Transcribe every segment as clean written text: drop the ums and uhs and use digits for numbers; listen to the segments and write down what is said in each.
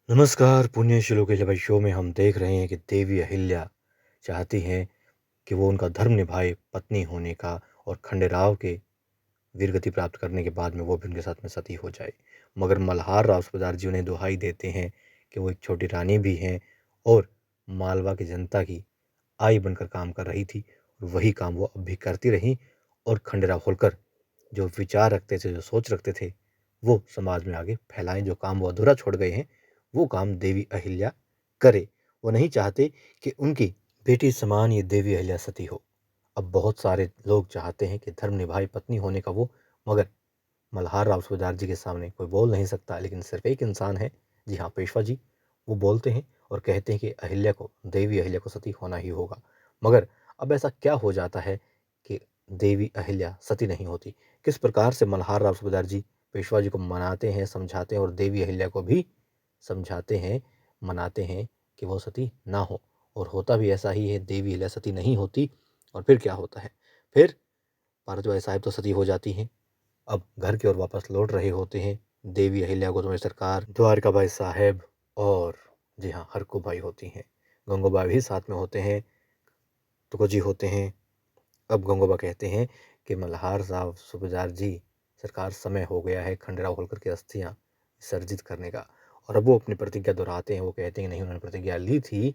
नमस्कार, पुण्यशीलों के जब शो में हम देख रहे हैं कि देवी अहिल्या चाहती हैं कि वो उनका धर्म निभाए पत्नी होने का और खंडेराव के वीरगति प्राप्त करने के बाद में वो भी उनके साथ में सती हो जाए। मगर मल्हार राव सूबेदार जी उन्हें दुहाई देते हैं कि वो एक छोटी रानी भी हैं और मालवा की जनता की आई बनकर काम कर रही थी और वही काम वो अब भी करती रहीं और खंडेराव होलकर जो विचार रखते थे, जो सोच रखते थे, वो समाज में आगे फैलाएं। जो काम वो अधूरा छोड़ गए हैं वो काम देवी अहिल्या करे। वो नहीं चाहते कि उनकी बेटी समान ये देवी अहिल्या सती हो। अब बहुत सारे लोग चाहते हैं कि धर्म निभाई पत्नी होने का वो, मगर मल्हार राव सूबेदार जी के सामने कोई बोल नहीं सकता। लेकिन सिर्फ एक इंसान है, जी हाँ, पेशवा जी। वो बोलते हैं और कहते हैं कि अहिल्या को, देवी अहिल्या को सती होना ही होगा। मगर अब ऐसा क्या हो जाता है कि देवी अहिल्या सती नहीं होती? किस प्रकार से मल्हार राव सूबेदार जी पेशवा जी को मनाते हैं, समझाते हैं और देवी अहिल्या को भी समझाते हैं, मनाते हैं कि वो सती ना हो। और होता भी ऐसा ही है, देवी अहिल्या सती नहीं होती। और फिर क्या होता है? फिर पार्वतीबाई साहब तो सती हो जाती हैं। अब घर की ओर वापस लौट रहे होते हैं। देवी अहिल्या, गौतमी सरकार, द्वारकाबाई साहेब और जी हाँ, हरकूबाई होती हैं। गंगूबाई भी साथ में होते हैं, तुकोजी होते हैं। अब गंगूबा कहते हैं कि मल्हार साहब सूबेदार जी सरकार, समय हो गया है खंडेराव होलकर की अस्थियां विसर्जित करने का। और अब वो अपनी प्रतिज्ञा दोहराते हैं। वो कहते हैं कि नहीं, उन्होंने प्रतिज्ञा ली थी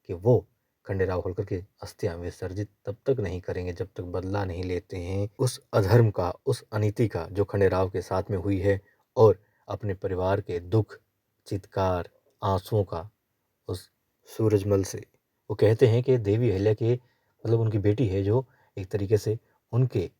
कि वो खंडेराव होलकर की अस्थियां विसर्जित तब तक नहीं करेंगे जब तक बदला नहीं लेते हैं उस अधर्म का, उस अनीति का जो खंडेराव के साथ में हुई है, और अपने परिवार के दुख, चित्कार, आंसुओं का उस सूरजमल से। वो कहते हैं कि देवी अहिल्या के, मतलब उनकी बेटी है, जो एक तरीके से उनके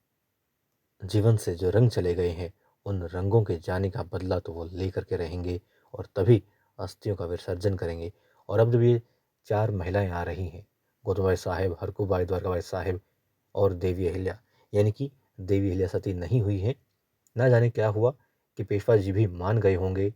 जीवन से जो रंग चले गए हैं, उन रंगों के जाने का बदला तो वो ले करके रहेंगे और तभी अस्थियों का विसर्जन करेंगे। और अब जब ये चार महिलाएं आ रही हैं, गोदबाई साहेब, हरकूबाई, द्वारकाबाई साहेब और देवी अहिल्या, यानी कि देवी अहिल्या सती नहीं हुई है। ना जाने क्या हुआ कि पेशवा जी भी मान गए होंगे,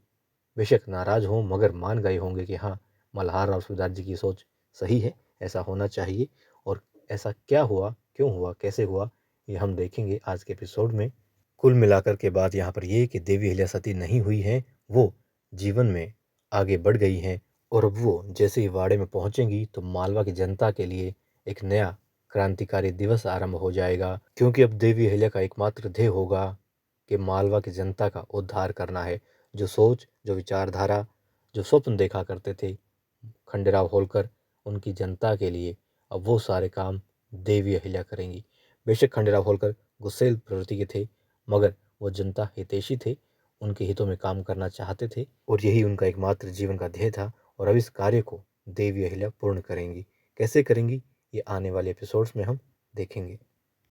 बेशक नाराज हों, मगर मान गए होंगे कि हाँ, मल्हार राव सूबेदार जी की सोच सही है, ऐसा होना चाहिए। और ऐसा क्या हुआ, क्यों हुआ, कैसे हुआ, ये हम देखेंगे आज के एपिसोड में। कुल मिलाकर के बात यहाँ पर ये कि देवी अहिल्या सती नहीं हुई हैं, वो जीवन में आगे बढ़ गई हैं। और अब वो जैसे ही वाड़े में पहुंचेंगी तो मालवा की जनता के लिए एक नया क्रांतिकारी दिवस आरंभ हो जाएगा, क्योंकि अब देवी अहिल्या का एकमात्र ध्येय होगा कि मालवा की जनता का उद्धार करना है। जो सोच, जो विचारधारा, जो स्वप्न देखा करते थे खंडेराव होलकर उनकी जनता के लिए, अब वो सारे काम देवी अहिल्या करेंगी। बेशक खंडेराव होलकर गुस्सैल प्रवृत्ति के थे, मगर वो जनता हितैषी थे, उनके हितों में काम करना चाहते थे और यही उनका एकमात्र जीवन का ध्येय था। और अब इस कार्य को देवी अहिल्या पूर्ण करेंगी। कैसे करेंगी, ये आने वाले एपिसोड्स में हम देखेंगे।